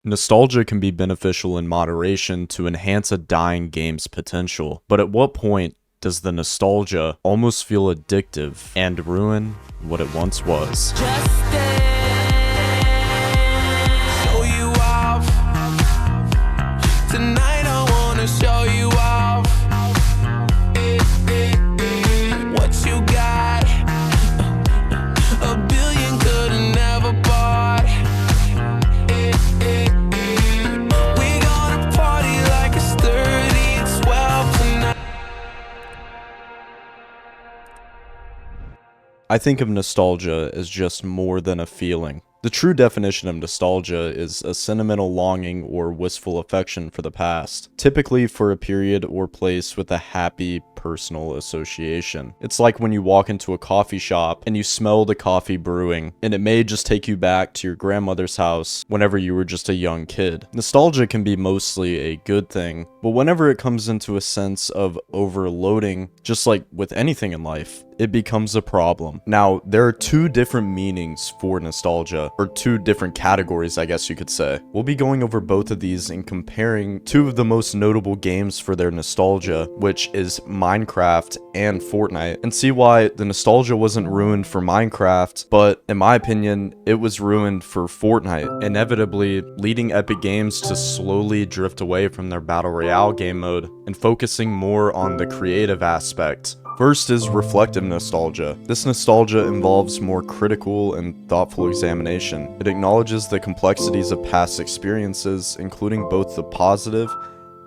Nostalgia can be beneficial in moderation to enhance a dying game's potential, but at what point does the nostalgia almost feel addictive and ruin what it once was? Show you off. Tonight I wanna show you off. What you got? A billion could've never bought. We gonna party like it's 30 and 12 tonight. I think of nostalgia as just more than a feeling. The true definition of nostalgia is a sentimental longing or wistful affection for the past, typically for a period or place with a happy personal association. It's like when you walk into a coffee shop and you smell the coffee brewing, and it may just take you back to your grandmother's house whenever you were just a young kid. Nostalgia can be mostly a good thing, but whenever it comes into a sense of overloading, just like with anything in life, it becomes a problem. Now, there are two different meanings for nostalgia, or two different categories, I guess you could say. We'll be going over both of these and comparing two of the most notable games for their nostalgia, which is Minecraft and Fortnite, and see why the nostalgia wasn't ruined for Minecraft, but in my opinion, it was ruined for Fortnite, inevitably leading Epic Games to slowly drift away from their Battle Royale game mode and focusing more on the creative aspect. First is reflective nostalgia. This nostalgia involves more critical and thoughtful examination. It acknowledges the complexities of past experiences, including both the positive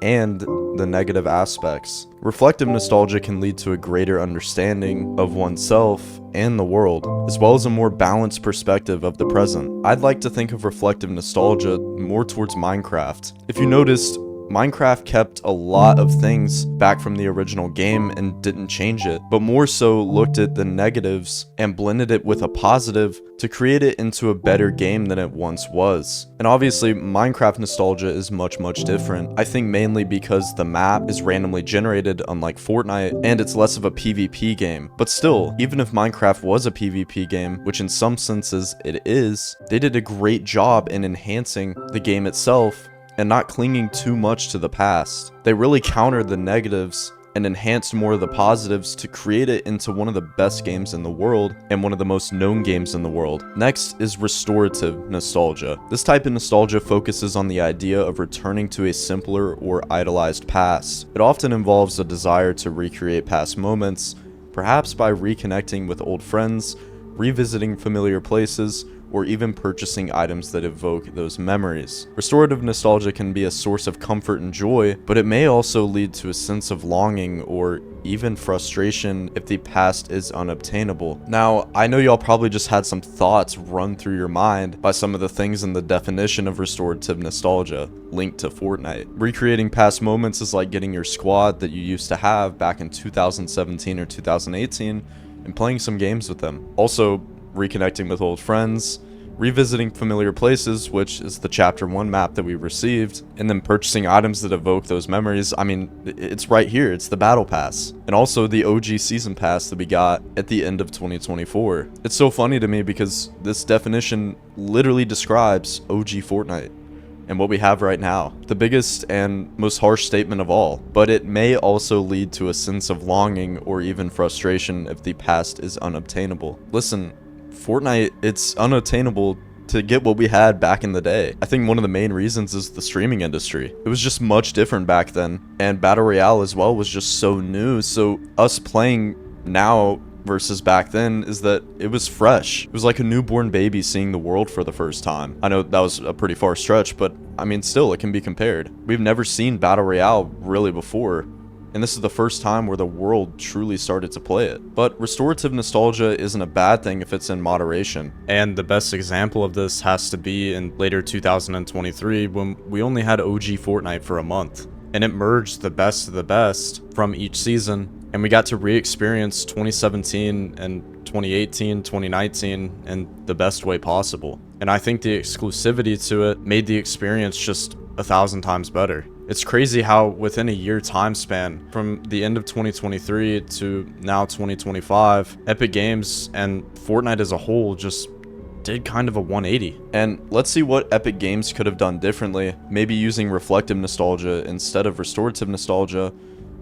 and the negative aspects. Reflective nostalgia can lead to a greater understanding of oneself and the world, as well as a more balanced perspective of the present. I'd like to think of reflective nostalgia more towards Minecraft. If you noticed, Minecraft kept a lot of things back from the original game and didn't change it, but more so looked at the negatives and blended it with a positive to create it into a better game than it once was. And obviously, Minecraft nostalgia is much different. I think mainly because the map is randomly generated, unlike Fortnite, and it's less of a PvP game. But still, even if Minecraft was a PvP game, which in some senses it is, they did a great job in enhancing the game itself and not clinging too much to the past. They really countered the negatives and enhanced more of the positives to create it into one of the best games in the world and one of the most known games in the world. Next is restorative nostalgia. This type of nostalgia focuses on the idea of returning to a simpler or idolized past. It often involves a desire to recreate past moments, perhaps by reconnecting with old friends, revisiting familiar places, or even purchasing items that evoke those memories. Restorative nostalgia can be a source of comfort and joy, but it may also lead to a sense of longing or even frustration if the past is unobtainable. Now, I know y'all probably just had some thoughts run through your mind by some of the things in the definition of restorative nostalgia linked to Fortnite. Recreating past moments is like getting your squad that you used to have back in 2017 or 2018 and playing some games with them. Also, reconnecting with old friends, revisiting familiar places, which is the chapter 1 map that we received, and then purchasing items that evoke those memories. I mean, it's right here. It's the battle pass, and also the OG season pass that we got at the end of 2024. It's so funny to me because this definition literally describes OG Fortnite and what we have right now. The biggest and most harsh statement of all, but it may also lead to a sense of longing or even frustration if the past is unobtainable. Listen, Fortnite, it's unattainable to get what we had back in the day. I think one of the main reasons is the streaming industry. It was just much different back then, and Battle Royale as well was just so new. So us playing now versus back then is that it was fresh. It was like a newborn baby seeing the world for the first time. I know that was a pretty far stretch, but I mean, still, it can be compared. We've never seen Battle Royale really before, and this is the first time where the world truly started to play it. But restorative nostalgia isn't a bad thing if it's in moderation. And the best example of this has to be in later 2023 when we only had OG Fortnite for a month. And it merged the best of the best from each season. And we got to re-experience 2017 and 2018, 2019 in the best way possible. And I think the exclusivity to it made the experience just 1,000 times better. It's crazy how within a year time span, from the end of 2023 to now 2025, Epic Games and Fortnite as a whole just did kind of a 180. And let's see what Epic Games could have done differently, maybe using reflective nostalgia instead of restorative nostalgia,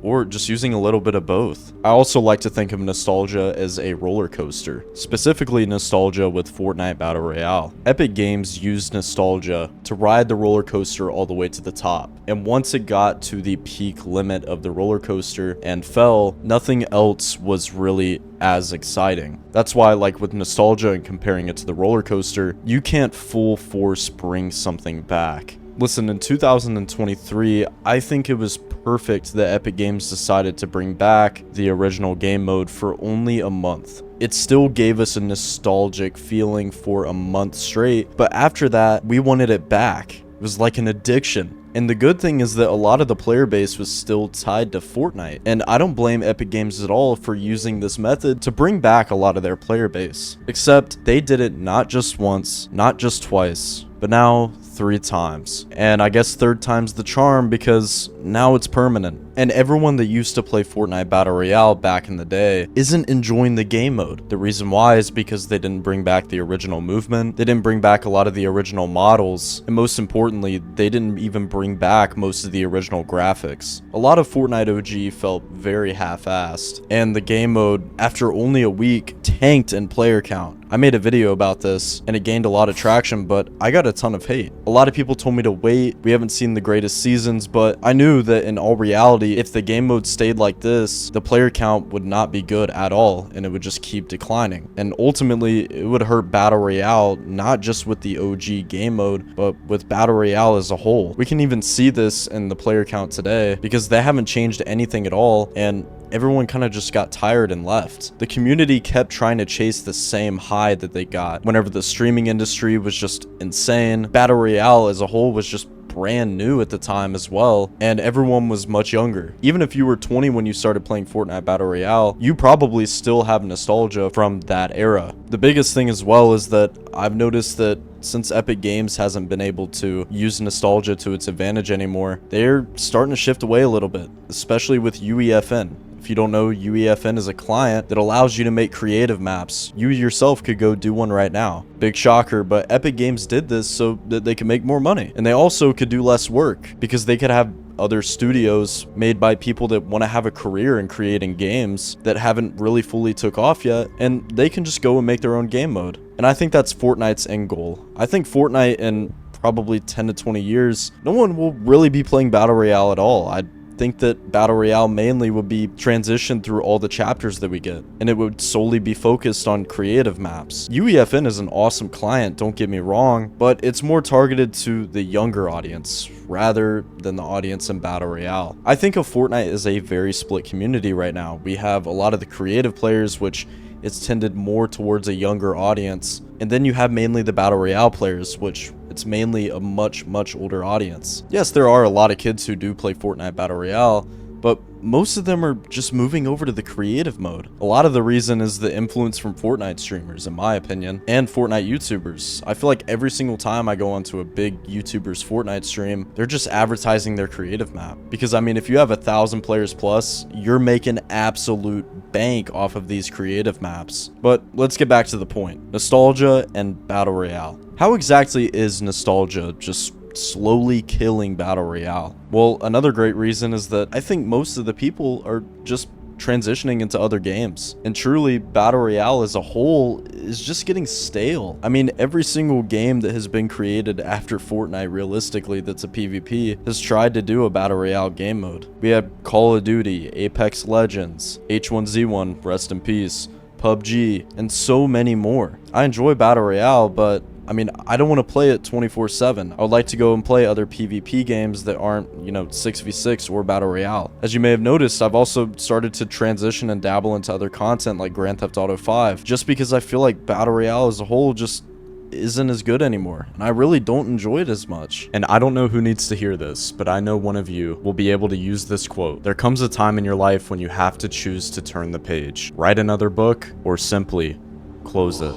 or just using a little bit of both. I also like to think of nostalgia as a roller coaster, specifically nostalgia with Fortnite Battle Royale. Epic Games used nostalgia to ride the roller coaster all the way to the top, and once it got to the peak limit of the roller coaster and fell, nothing else was really as exciting. That's why, like with nostalgia and comparing it to the roller coaster, you can't full force bring something back. Listen, in 2023, I think it was perfect that Epic Games decided to bring back the original game mode for only a month. It still gave us a nostalgic feeling for a month straight, but after that, we wanted it back. It was like an addiction. And the good thing is that a lot of the player base was still tied to Fortnite, and I don't blame Epic Games at all for using this method to bring back a lot of their player base. Except they did it not just once, not just twice, but now 3 times. And I guess 3rd time's the charm because now it's permanent. And everyone that used to play Fortnite Battle Royale back in the day isn't enjoying the game mode. The reason why is because they didn't bring back the original movement, they didn't bring back a lot of the original models, and most importantly, they didn't even bring back most of the original graphics. A lot of Fortnite OG felt very half-assed, and the game mode, after only a week, tanked in player count. I made a video about this, and it gained a lot of traction, but I got a ton of hate. A lot of people told me to wait, we haven't seen the greatest seasons, but I knew that in all reality, if the game mode stayed like this, the player count would not be good at all, and it would just keep declining. And ultimately, it would hurt Battle Royale, not just with the OG game mode, but with Battle Royale as a whole. We can even see this in the player count today, because they haven't changed anything at all, and everyone kind of just got tired and left. The community kept trying to chase the same high that they got whenever the streaming industry was just insane. Battle Royale as a whole was just brand new at the time as well, and everyone was much younger. Even if you were 20 when you started playing Fortnite Battle Royale, you probably still have nostalgia from that era. The biggest thing as well is that I've noticed that since Epic Games hasn't been able to use nostalgia to its advantage anymore, they're starting to shift away a little bit, especially with UEFN. If you don't know, UEFN is a client that allows you to make creative maps. You yourself could go do one right now. Big shocker, but Epic Games did this so that they could make more money. And they also could do less work because they could have other studios made by people that want to have a career in creating games that haven't really fully took off yet, and they can just go and make their own game mode. And I think that's Fortnite's end goal. I think Fortnite in probably 10 to 20 years, no one will really be playing Battle Royale at all. I think that Battle Royale mainly would be transitioned through all the chapters that we get, and it would solely be focused on creative maps. UEFN is an awesome client, don't get me wrong, but it's more targeted to the younger audience rather than the audience in Battle Royale. I think of Fortnite as a very split community right now. We have a lot of the creative players, which it's tended more towards a younger audience, and then you have mainly the Battle Royale players, which it's mainly a much older audience. Yes, there are a lot of kids who do play Fortnite Battle Royale, but most of them are just moving over to the creative mode. A lot of the reason is the influence from Fortnite streamers, in my opinion, and Fortnite YouTubers. I feel like every single time I go onto a big YouTuber's Fortnite stream, they're just advertising their creative map. Because I mean, if you have 1,000 players plus, you're making absolute bank off of these creative maps. But let's get back to the point. Nostalgia and Battle Royale. How exactly is nostalgia just slowly killing Battle Royale? Well, another great reason is that I think most of the people are just transitioning into other games. And truly, Battle Royale as a whole is just getting stale. I mean, every single game that has been created after Fortnite, realistically, that's a PvP, has tried to do a Battle Royale game mode. We had Call of Duty, Apex Legends, H1Z1, rest in peace, PUBG, and so many more. I enjoy Battle Royale, but I mean, I don't want to play it 24/7. I would like to go and play other PvP games that aren't, 6v6 or Battle Royale. As you may have noticed, I've also started to transition and dabble into other content like Grand Theft Auto 5, just because I feel like Battle Royale as a whole just isn't as good anymore, and I really don't enjoy it as much. And I don't know who needs to hear this, but I know one of you will be able to use this quote. There comes a time in your life when you have to choose to turn the page, write another book, or simply close it.